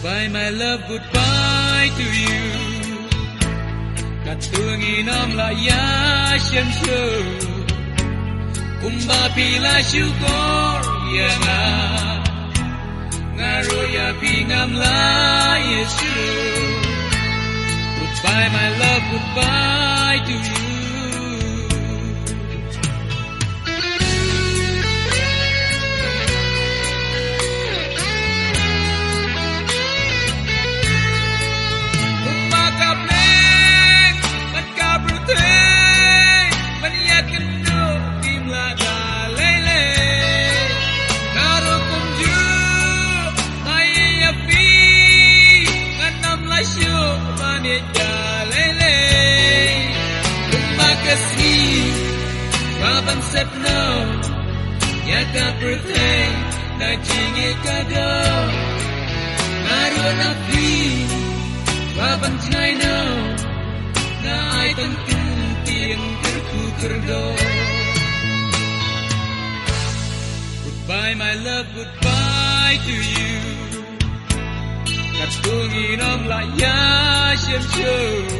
Goodbye my love, goodbye to you. Katungi nam la ya shem shu. Kumba pila syukur ya nga. Ngaro ya pingam la Yesu. Goodbye my love, goodbye to you. Rabban said no, yaka birthday, na jingi kado. Naru na fi, Rabban China, na ay tangkin tiyang kerku kerdo. Goodbye my love, goodbye to you. Katungi nam la ya shem shu.